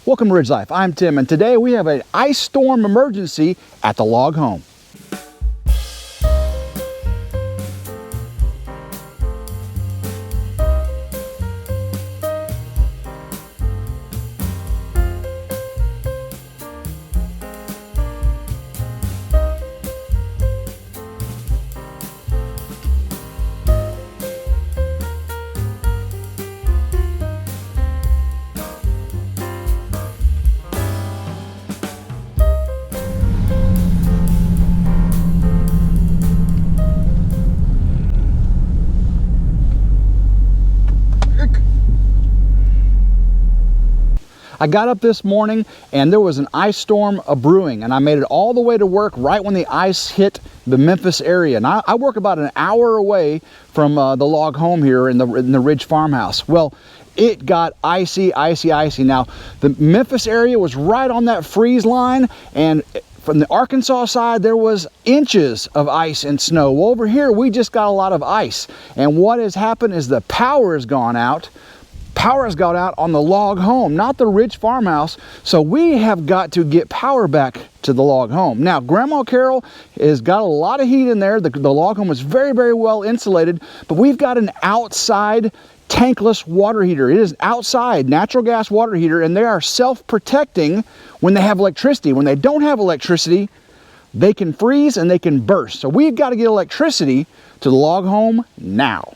Welcome to RidgeLife. I'm Tim, and today we have an ice storm emergency at the log home. I got up this morning and there was an ice storm brewing, and I made it all the way to work right when the ice hit the Memphis area. And I work about an hour away from the log home here in the Ridge farmhouse. Well, it got icy, icy, icy. Now, the Memphis area was right on that freeze line, and from the Arkansas side, there was inches of ice and snow. Well, over here, we just got a lot of ice. And what has happened is the power has gone out. Power has got out on the log home, not the Ridge farmhouse. So we have got to get power back to the log home. Now, Grandma Carol has got a lot of heat in there. The log home is very, very well insulated, but we've got an outside tankless water heater. It is outside natural gas water heater, and they are self-protecting when they have electricity. When they don't have electricity, they can freeze and they can burst. So we've got to get electricity to the log home now.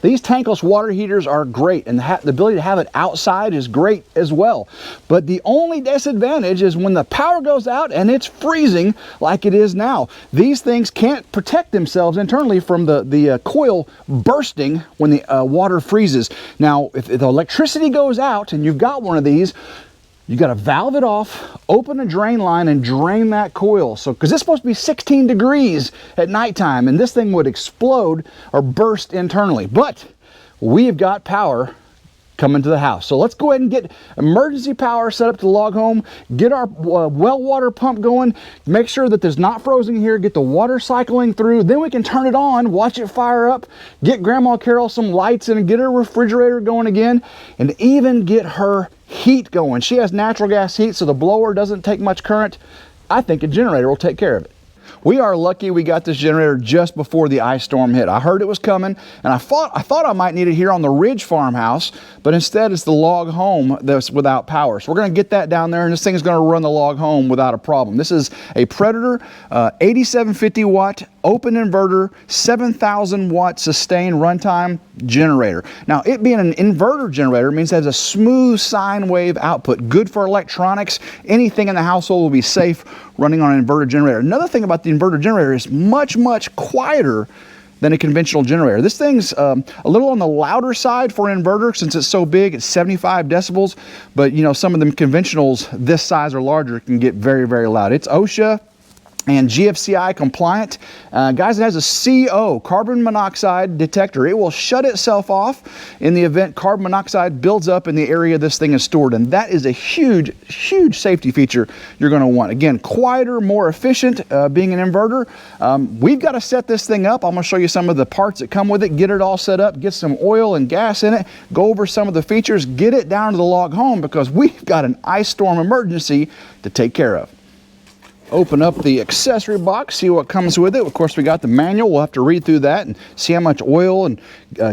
These tankless water heaters are great, and the ability to have it outside is great as well. But the only disadvantage is when the power goes out and it's freezing like it is now. These things can't protect themselves internally from the coil bursting when the water freezes. Now, if the electricity goes out and you've got one of these, you got to valve it off, open a drain line, and drain that coil. So, because it's supposed to be 16 degrees at nighttime, and this thing would explode or burst internally. But we've got power coming to the house. So let's go ahead and get emergency power set up to the log home, get our well water pump going, make sure that there's not frozen here, get the water cycling through, then we can turn it on, watch it fire up, get Grandma Carol some lights in, and get her refrigerator going again, and even get her heat going. She has natural gas heat, so the blower doesn't take much current. I think a generator will take care of it. We are lucky we got this generator just before the ice storm hit. I heard it was coming, and I thought I might need it here on the Ridge farmhouse, but instead it's the log home that's without power. So we're going to get that down there, and this thing is going to run the log home without a problem. This is a Predator 8750 watt open inverter, 7,000 watt sustained runtime generator. Now, it being an inverter generator means it has a smooth sine wave output, good for electronics. Anything in the household will be safe running on an inverter generator. Another thing about the inverter generator is much, much quieter than a conventional generator. This thing's a little on the louder side for an inverter since it's so big. It's 75 decibels, but you know, some of them conventionals this size or larger can get very, very loud. It's OSHA and GFCI compliant. Guys, it has a CO, carbon monoxide detector. It will shut itself off in the event carbon monoxide builds up in the area this thing is stored. And that is a huge, huge safety feature you're going to want. Again, quieter, more efficient, being an inverter. We've got to set this thing up. I'm going to show you some of the parts that come with it, get it all set up, get some oil and gas in it, go over some of the features, get it down to the log home because we've got an ice storm emergency to take care of. Open up the accessory box, see what comes with it. Of course, we got the manual. We'll have to read through that and see how much oil and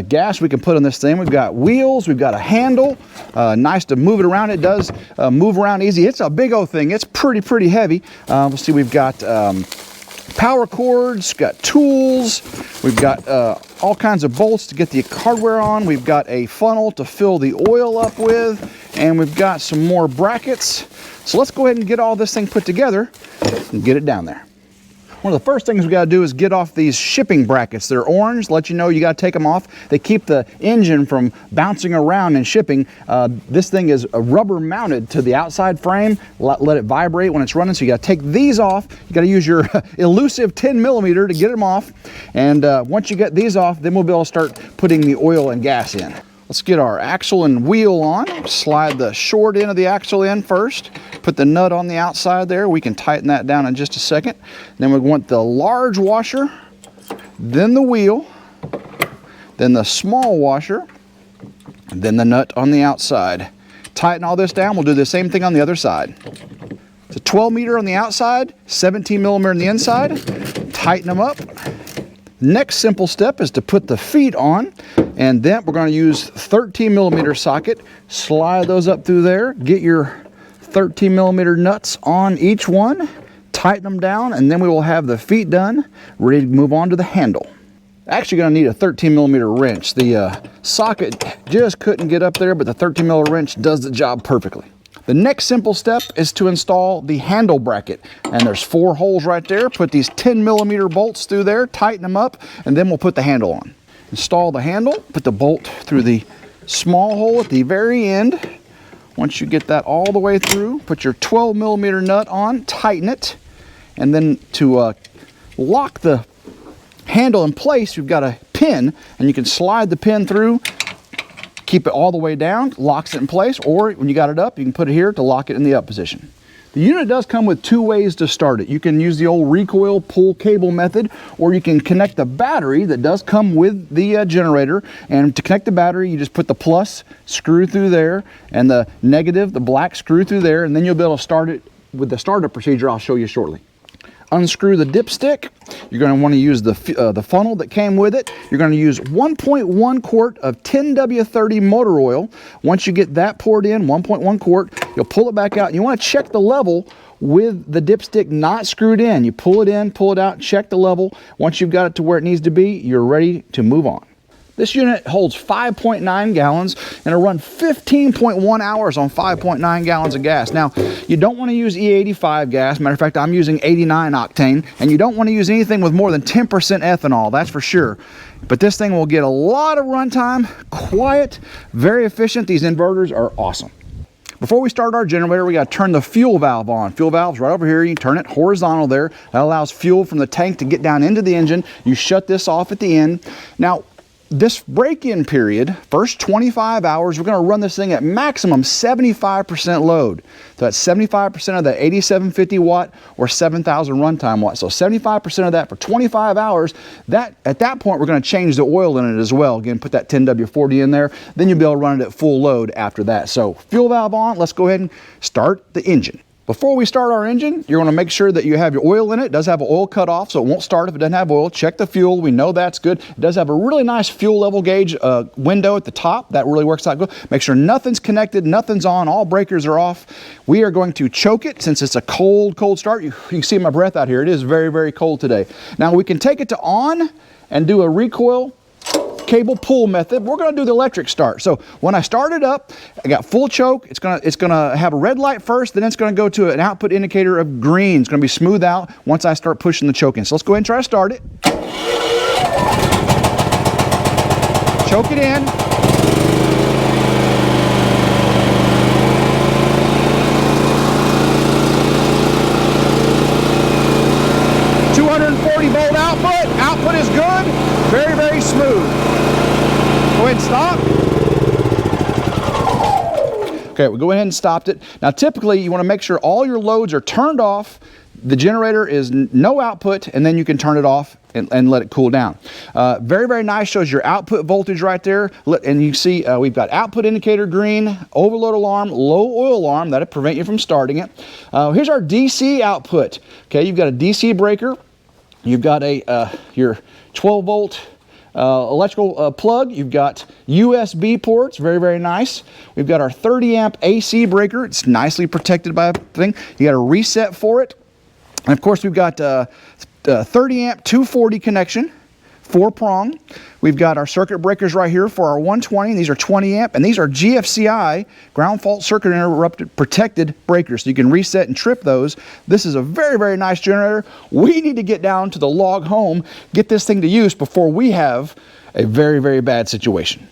gas we can put on this thing. We've got wheels, we've got a handle. Nice to move it around. It does move around easy. It's a big old thing. It's pretty heavy. Let's see, we've got power cords, got tools. We've got all kinds of bolts to get the hardware on. We've got a funnel to fill the oil up with, and we've got some more brackets. So let's go ahead and get all this thing put together and get it down there. One of the first things we got to do is get off these shipping brackets. They're orange, let you know you got to take them off. They keep the engine from bouncing around and shipping. This thing is rubber mounted to the outside frame. Let it vibrate when it's running, so you got to take these off. You got to use your elusive 10 millimeter to get them off. And once you get these off, then we'll be able to start putting the oil and gas in. Let's get our axle and wheel on. Slide the short end of the axle in first. Put the nut on the outside there. We can tighten that down in just a second. Then we want the large washer, then the wheel, then the small washer, and then the nut on the outside. tighten all this down. We'll do the same thing on the other side. It's a 12 meter on the outside, 17 millimeter on the inside. Tighten them up. Next simple step is to put the feet on, and then we're going to use 13 millimeter socket. Slide those up through there. Get your 13 millimeter nuts on each one. Tighten them down, and then we will have the feet done, ready to move on to the handle. Actually going to need a 13 millimeter wrench. The socket just couldn't get up there, but the 13 millimeter wrench does the job perfectly. The next simple step is to install the handle bracket, and there's 4 holes right there. Put these 10 millimeter bolts through there, tighten them up, and then we'll put the handle on. Install the handle, put the bolt through the small hole at the very end. Once you get that all the way through, put your 12 millimeter nut on, tighten it, and then to lock the handle in place, you've got a pin, and you can slide the pin through. Keep it all the way down, locks it in place, or when you got it up, you can put it here to lock it in the up position. The unit does come with 2 ways to start it. You can use the old recoil pull cable method, or you can connect the battery that does come with the generator. And to connect the battery, you just put the plus screw through there, and the negative, the black screw through there, and then you'll be able to start it with the startup procedure I'll show you shortly. Unscrew the dipstick. You're going to want to use the funnel that came with it. You're going to use 1.1 quart of 10W30 motor oil. Once you get that poured in, 1.1 quart, you'll pull it back out. You want to check the level with the dipstick not screwed in. You pull it in, pull it out, check the level. Once you've got it to where it needs to be, you're ready to move on. This unit holds 5.9 gallons and it'll run 15.1 hours on 5.9 gallons of gas. Now, you don't want to use E85 gas. Matter of fact, I'm using 89 octane, and you don't want to use anything with more than 10% ethanol, that's for sure. But this thing will get a lot of runtime, quiet, very efficient. These inverters are awesome. Before we start our generator, we got to turn the fuel valve on. Fuel valve's right over here. You turn it horizontal there. That allows fuel from the tank to get down into the engine. You shut this off at the end. Now, this break-in period, first 25 hours, we're going to run this thing at maximum 75% load. So that's 75% of the 8750 watt or 7000 runtime watts. So 75% of that for 25 hours. At that point, we're going to change the oil in it as well. Again, put that 10W40 in there. Then you'll be able to run it at full load after that. So fuel valve on. Let's go ahead and start the engine. Before we start our engine, you're going to make sure that you have your oil in it. It does have an oil cutoff, so it won't start if it doesn't have oil. Check the fuel. We know that's good. It does have a really nice fuel level gauge window at the top. That really works out good. Make sure nothing's connected, nothing's on, all breakers are off. We are going to choke it since it's a cold start. You can see my breath out here. It is very, very cold today. Now we can take it to on and do a recoil cable pull method. We're going to do the electric start. So when I start it up, I got full choke. It's going to have a red light first, then it's going to go to an output indicator of green. It's going to be smooth out once I start pushing the choke in. So let's go ahead and try to start it. Choke it in. .40-volt output. Output is good. Very, very smooth. Go ahead and stop. Okay, we'll go ahead and stopped it. Now typically you want to make sure all your loads are turned off, the generator is no output, and then you can turn it off and let it cool down. Very, very nice, shows your output voltage right there. And you see we've got output indicator green, overload alarm, low oil alarm, that'll prevent you from starting it. Here's our DC output. Okay, you've got a DC breaker. You've got your 12 volt electrical plug. You've got USB ports, very, very nice. We've got our 30 amp AC breaker. It's nicely protected by a thing. You got a reset for it. And of course, we've got 30 amp 240 connection, 4-prong. We've got our circuit breakers right here for our 120. These are 20 amp, and these are GFCI, ground fault circuit interrupted protected breakers. So you can reset and trip those. This is a very, very nice generator. We need to get down to the log home, get this thing to use before we have a very, very bad situation.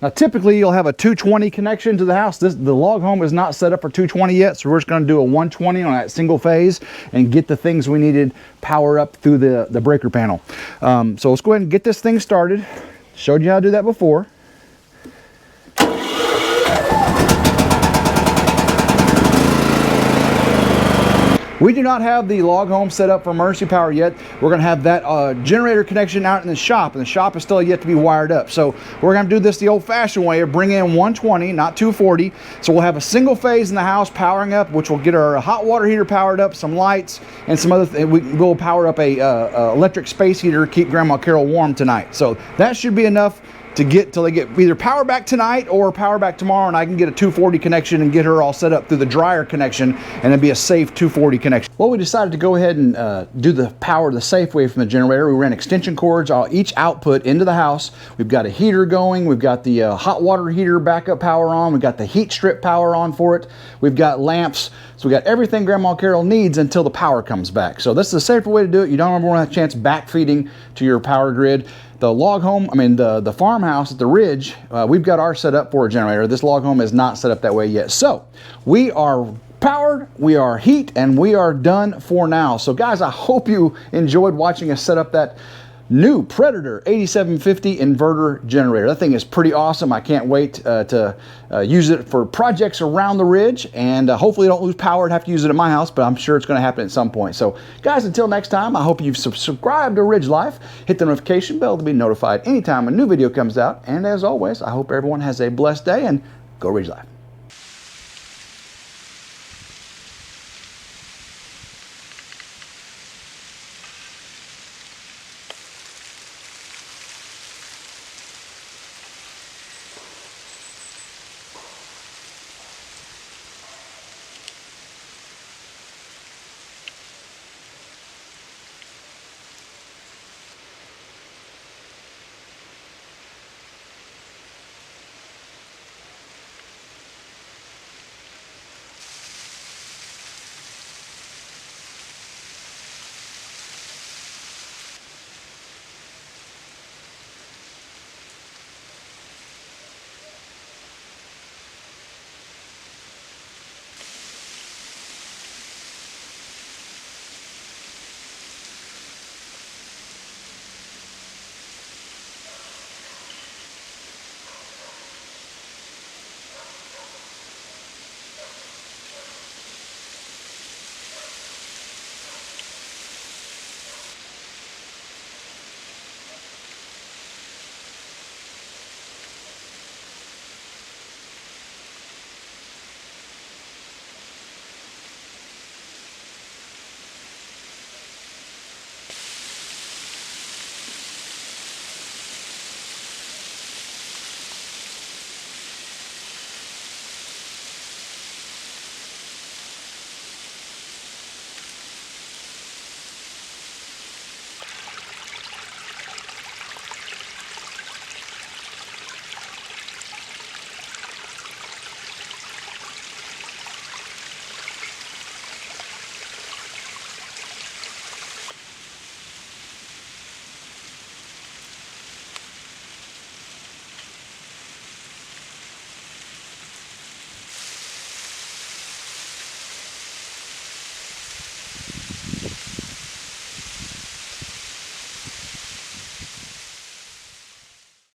Now typically you'll have a 220 connection to the house. The log home is not set up for 220 yet, so we're just going to do a 120 on that single phase and get the things we needed power up through the breaker panel. So let's go ahead and get this thing started. Showed you how to do that before. We do not have the log home set up for emergency power yet. We're going to have that generator connection out in the shop, and the shop is still yet to be wired up. So we're going to do this the old-fashioned way of bring in 120, not 240. So we'll have a single phase in the house powering up, which will get our hot water heater powered up, some lights, and some other things. We'll power up a electric space heater to keep Grandma Carol warm tonight. So that should be enough to get till they get either power back tonight or power back tomorrow, and I can get a 240 connection and get her all set up through the dryer connection, and it'd be a safe 240 connection. Well, we decided to go ahead and do the power the safe way from the generator. We ran extension cords each output into the house. We've got a heater going. We've got the hot water heater backup power on. We've got the heat strip power on for it. We've got lamps. So we got everything Grandma Carol needs until the power comes back. So this is a safer way to do it. You don't ever want to have a chance backfeeding to your power grid. The log home, the farmhouse at the Ridge, we've got ours set up for a generator. This log home is not set up that way yet. So we are powered, we are heat, and we are done for now. So guys, I hope you enjoyed watching us set up that new Predator 8750 inverter generator. That thing is pretty awesome. I can't wait to use it for projects around the Ridge, and hopefully don't lose power and have to use it at my house, but I'm sure it's going to happen at some point. So guys, until next time, I hope you've subscribed to RidgeLife, hit the notification bell to be notified anytime a new video comes out, and as always, I hope everyone has a blessed day, and go RidgeLife.